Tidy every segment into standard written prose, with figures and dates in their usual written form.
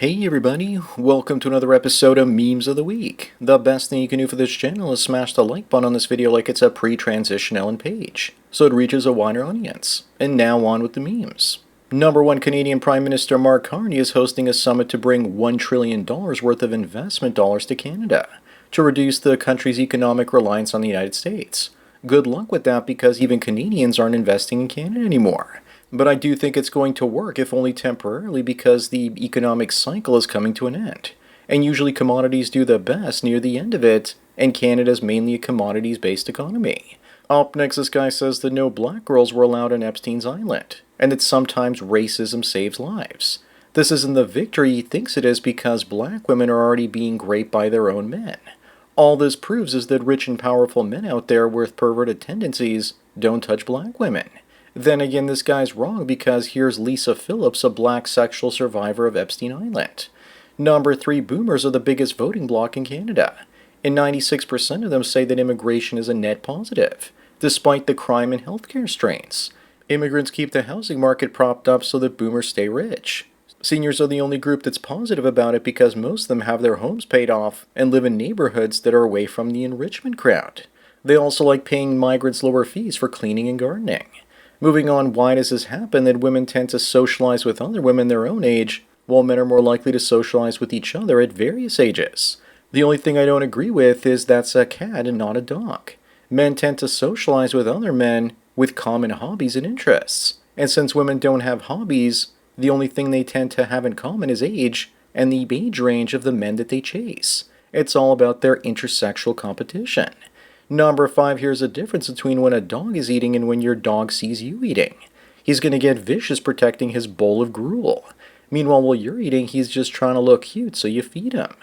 Hey everybody, welcome to another episode of Memes of the Week. The best thing you can do for this channel is smash the like button on this video like it's a pre-transition Ellen page, so it reaches a wider audience. And now on with the memes. Number one Canadian Prime Minister Mark Carney is hosting a summit to bring $1 trillion worth of investment dollars to Canada, to reduce the country's economic reliance on the United States. Good luck with that because even Canadians aren't investing in Canada anymore. But I do think it's going to work, if only temporarily, because the economic cycle is coming to an end. And usually commodities do the best near the end of it, and Canada's mainly a commodities-based economy. Up next, this guy says that no black girls were allowed on Epstein's Island, and that sometimes racism saves lives. This isn't the victory he thinks it is because black women are already being raped by their own men. All this proves is that rich and powerful men out there with perverted tendencies don't touch black women. Then again, this guy's wrong because here's Lisa Phillips, a black sexual survivor of Epstein Island. Number 3, boomers are the biggest voting bloc in Canada, and 96% of them say that immigration is a net positive, despite the crime and healthcare strains. Immigrants keep the housing market propped up so that boomers stay rich. Seniors are the only group that's positive about it because most of them have their homes paid off and live in neighborhoods that are away from the enrichment crowd. They also like paying migrants lower fees for cleaning and gardening. Moving on, why does this happen that women tend to socialize with other women their own age, while men are more likely to socialize with each other at various ages? The only thing I don't agree with is that's a cat and not a dog. Men tend to socialize with other men with common hobbies and interests. And since women don't have hobbies, the only thing they tend to have in common is age and the age range of the men that they chase. It's all about their intersexual competition. Number 5, here's a difference between when a dog is eating and when your dog sees you eating. He's going to get vicious protecting his bowl of gruel. Meanwhile, while you're eating, he's just trying to look cute, so you feed him.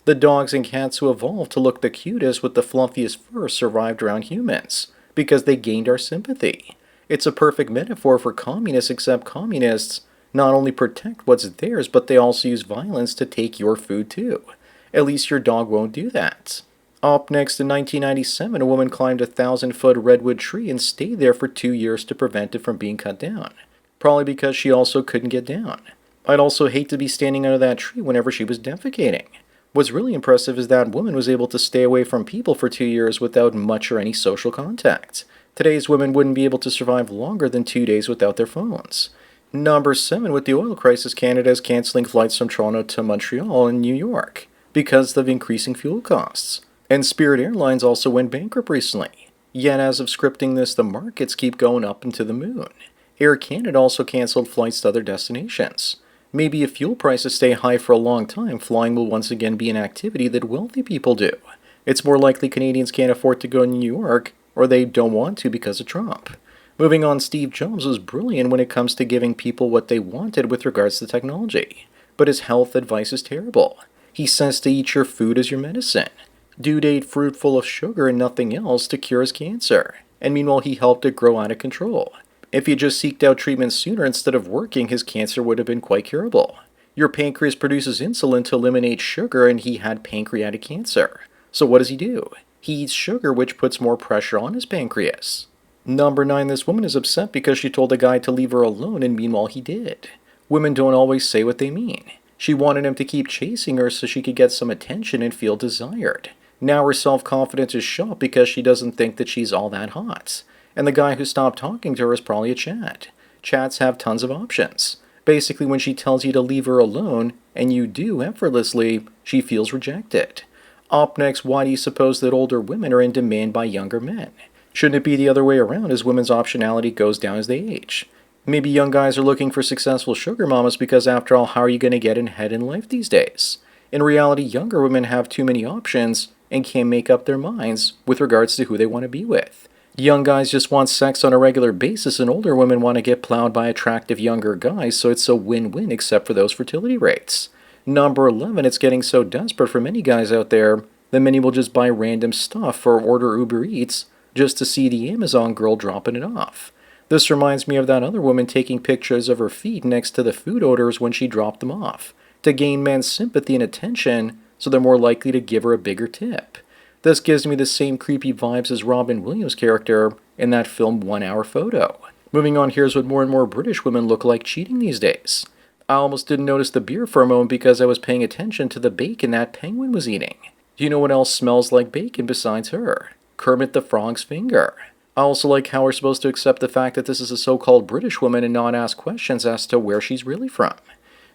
The dogs and cats who evolved to look the cutest with the fluffiest fur survived around humans, because they gained our sympathy. It's a perfect metaphor for communists, except communists not only protect what's theirs, but they also use violence to take your food too. At least your dog won't do that. Up next, in 1997, a woman climbed a 1,000-foot redwood tree and stayed there for 2 years to prevent it from being cut down. Probably because she also couldn't get down. I'd also hate to be standing under that tree whenever she was defecating. What's really impressive is that woman was able to stay away from people for 2 years without much or any social contact. Today's women wouldn't be able to survive longer than 2 days without their phones. Number 7, with the oil crisis, Canada is canceling flights from Toronto to Montreal and New York because of increasing fuel costs. And Spirit Airlines also went bankrupt recently. Yet as of scripting this, the markets keep going up and to the moon. Air Canada also canceled flights to other destinations. Maybe if fuel prices stay high for a long time, flying will once again be an activity that wealthy people do. It's more likely Canadians can't afford to go to New York, or they don't want to because of Trump. Moving on, Steve Jobs was brilliant when it comes to giving people what they wanted with regards to technology. But his health advice is terrible. He says to eat your food as your medicine. Dude ate fruit full of sugar and nothing else to cure his cancer, and meanwhile he helped it grow out of control. If he just seeked out treatment sooner instead of working, his cancer would have been quite curable. Your pancreas produces insulin to eliminate sugar, and he had pancreatic cancer. So what does he do? He eats sugar, which puts more pressure on his pancreas. Number 9, this woman is upset because she told a guy to leave her alone, and meanwhile he did. Women don't always say what they mean. She wanted him to keep chasing her so she could get some attention and feel desired. Now her self-confidence is shot because she doesn't think that she's all that hot. And the guy who stopped talking to her is probably a chat. Chats have tons of options. Basically, when she tells you to leave her alone, and you do effortlessly, she feels rejected. Up next, why do you suppose that older women are in demand by younger men? Shouldn't it be the other way around as women's optionality goes down as they age? Maybe young guys are looking for successful sugar mamas because after all, how are you going to get ahead in life these days? In reality, younger women have too many options and can't make up their minds with regards to who they want to be with. Young guys just want sex on a regular basis, and older women want to get plowed by attractive younger guys, so it's a win-win except for those fertility rates. Number 11, it's getting so desperate for many guys out there that many will just buy random stuff or order Uber Eats just to see the Amazon girl dropping it off. This reminds me of that other woman taking pictures of her feet next to the food orders when she dropped them off, to gain men's sympathy and attention, so they're more likely to give her a bigger tip. This gives me the same creepy vibes as Robin Williams' character in that film 1 Hour Photo. Moving on, here's what more and more British women look like cheating these days. I almost didn't notice the beer for a moment because I was paying attention to the bacon that penguin was eating. Do you know what else smells like bacon besides her? Kermit the Frog's finger. I also like how we're supposed to accept the fact that this is a so-called British woman and not ask questions as to where she's really from.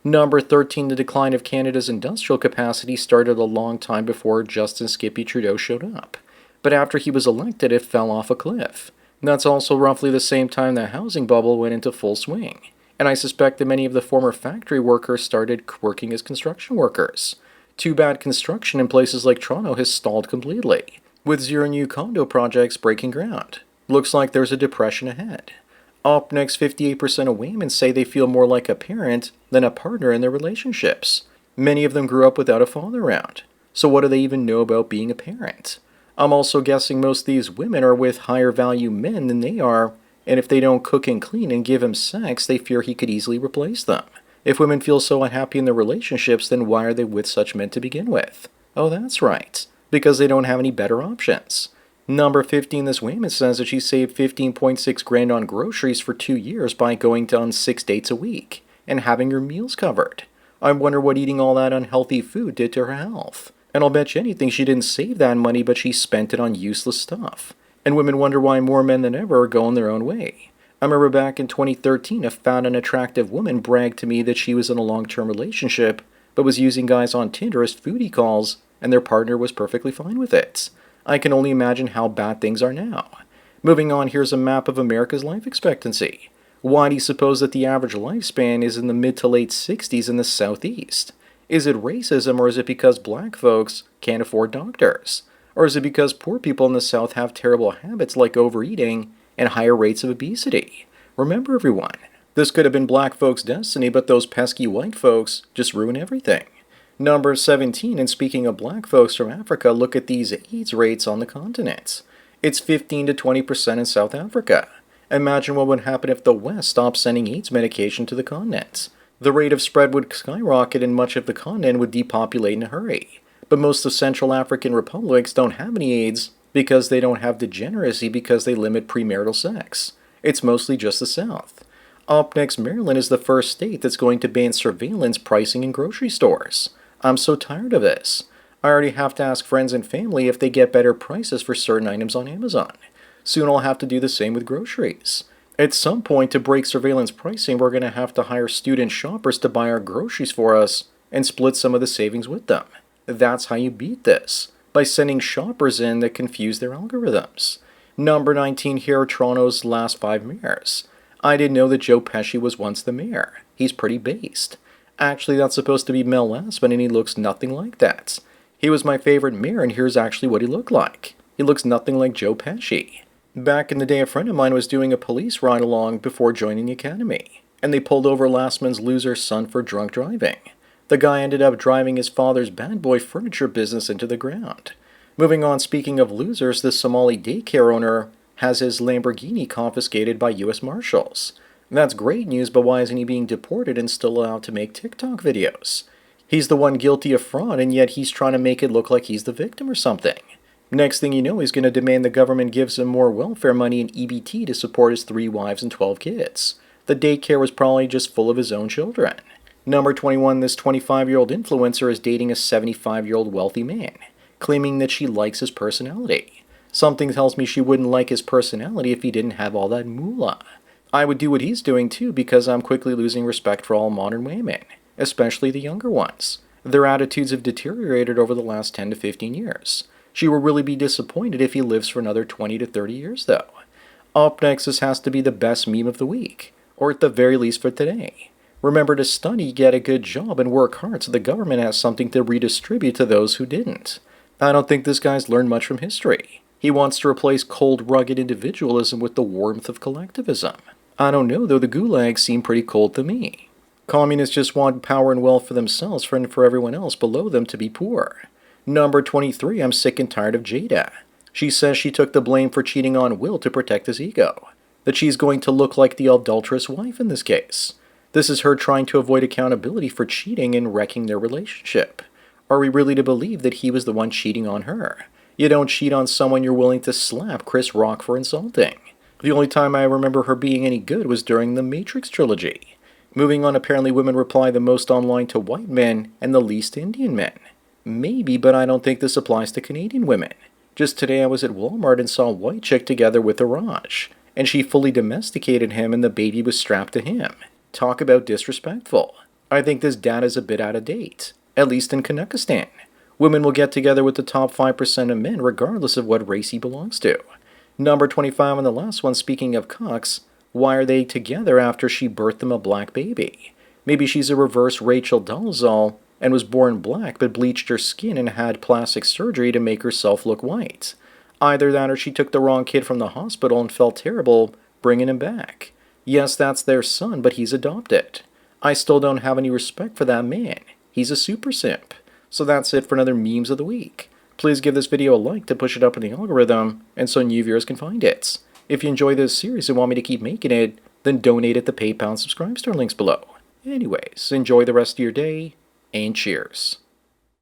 Number 13, the decline of Canada's industrial capacity started a long time before Justin Skippy Trudeau showed up. But after he was elected, it fell off a cliff. That's also roughly the same time the housing bubble went into full swing. And I suspect that many of the former factory workers started working as construction workers. Too bad construction in places like Toronto has stalled completely, with 0 new condo projects breaking ground. Looks like there's a depression ahead. Up next, 58% of women say they feel more like a parent than a partner in their relationships. Many of them grew up without a father around. So what do they even know about being a parent? I'm also guessing most of these women are with higher value men than they are, and if they don't cook and clean and give him sex, they fear he could easily replace them. If women feel so unhappy in their relationships, then why are they with such men to begin with? Oh, that's right. Because they don't have any better options. Number 15, this woman says that she saved 15.6 grand on groceries for 2 years by going on 6 dates a week and having her meals covered. I wonder what eating all that unhealthy food did to her health. And I'll bet you anything she didn't save that money, but she spent it on useless stuff. And women wonder why more men than ever are going their own way. I remember back in 2013, a fat and attractive woman bragged to me that she was in a long-term relationship, but was using guys on Tinder as foodie calls, and their partner was perfectly fine with it. I can only imagine how bad things are now. Moving on, here's a map of America's life expectancy. Why do you suppose that the average lifespan is in the mid to late 60s in the Southeast? Is it racism, or is it because black folks can't afford doctors? Or is it because poor people in the South have terrible habits like overeating and higher rates of obesity? Remember, everyone, this could have been black folks' destiny, but those pesky white folks just ruin everything. Number 17, and speaking of black folks from Africa, look at these AIDS rates on the continent. It's 15 to 20% in South Africa. Imagine what would happen if the West stopped sending AIDS medication to the continent. The rate of spread would skyrocket and much of the continent would depopulate in a hurry. But most of Central African republics don't have any AIDS because they don't have degeneracy because they limit premarital sex. It's mostly just the South. Up next, Maryland is the first state that's going to ban surveillance pricing in grocery stores. I'm so tired of this. I already have to ask friends and family if they get better prices for certain items on Amazon. Soon I'll have to do the same with groceries. At some point, to break surveillance pricing, we're going to have to hire student shoppers to buy our groceries for us and split some of the savings with them. That's how you beat this, by sending shoppers in that confuse their algorithms. Number 19, here are Toronto's last 5 mayors. I didn't know that Joe Pesci was once the mayor. He's pretty based. Actually, that's supposed to be Mel Lastman, and he looks nothing like that. He was my favorite mayor, and here's actually what he looked like. He looks nothing like Joe Pesci. Back in the day, a friend of mine was doing a police ride-along before joining the academy, and they pulled over Lastman's loser son for drunk driving. The guy ended up driving his father's bad boy furniture business into the ground. Moving on, speaking of losers, this Somali daycare owner has his Lamborghini confiscated by U.S. Marshals. That's great news, but why isn't he being deported and still allowed to make TikTok videos? He's the one guilty of fraud, and yet he's trying to make it look like he's the victim or something. Next thing you know, he's going to demand the government gives him more welfare money and EBT to support his 3 wives and 12 kids. The daycare was probably just full of his own children. Number 21, this 25-year-old influencer is dating a 75-year-old wealthy man, claiming that she likes his personality. Something tells me she wouldn't like his personality if he didn't have all that moolah. I would do what he's doing too, because I'm quickly losing respect for all modern women, especially the younger ones. Their attitudes have deteriorated over the last 10 to 15 years. She will really be disappointed if he lives for another 20 to 30 years, though. Up next, this has to be the best meme of the week, or at the very least for today. Remember to study, get a good job, and work hard so the government has something to redistribute to those who didn't. I don't think this guy's learned much from history. He wants to replace cold, rugged individualism with the warmth of collectivism. I don't know, though the gulags seem pretty cold to me. Communists just want power and wealth for themselves and for everyone else below them to be poor. Number 23, I'm sick and tired of Jada. She says she took the blame for cheating on Will to protect his ego. That she's going to look like the adulterous wife in this case. This is her trying to avoid accountability for cheating and wrecking their relationship. Are we really to believe that he was the one cheating on her? You don't cheat on someone you're willing to slap Chris Rock for insulting. The only time I remember her being any good was during the Matrix trilogy. Moving on, apparently women reply the most online to white men and the least to Indian men. Maybe, but I don't think this applies to Canadian women. Just today I was at Walmart and saw a white chick together with a Raj, and she fully domesticated him and the baby was strapped to him. Talk about disrespectful. I think this data is a bit out of date, at least in Kanakistan. Women will get together with the top 5% of men regardless of what race he belongs to. Number 25 on the last one, speaking of cocks, why are they together after she birthed them a black baby? Maybe she's a reverse Rachel Dolezal and was born black but bleached her skin and had plastic surgery to make herself look white. Either that or she took the wrong kid from the hospital and felt terrible bringing him back. Yes, that's their son, but he's adopted. I still don't have any respect for that man. He's a super simp. So that's it for another Memes of the Week. Please give this video a like to push it up in the algorithm and so new viewers can find it. If you enjoy this series and want me to keep making it, then donate at the PayPal and subscribe star links below. Anyways, enjoy the rest of your day, and cheers.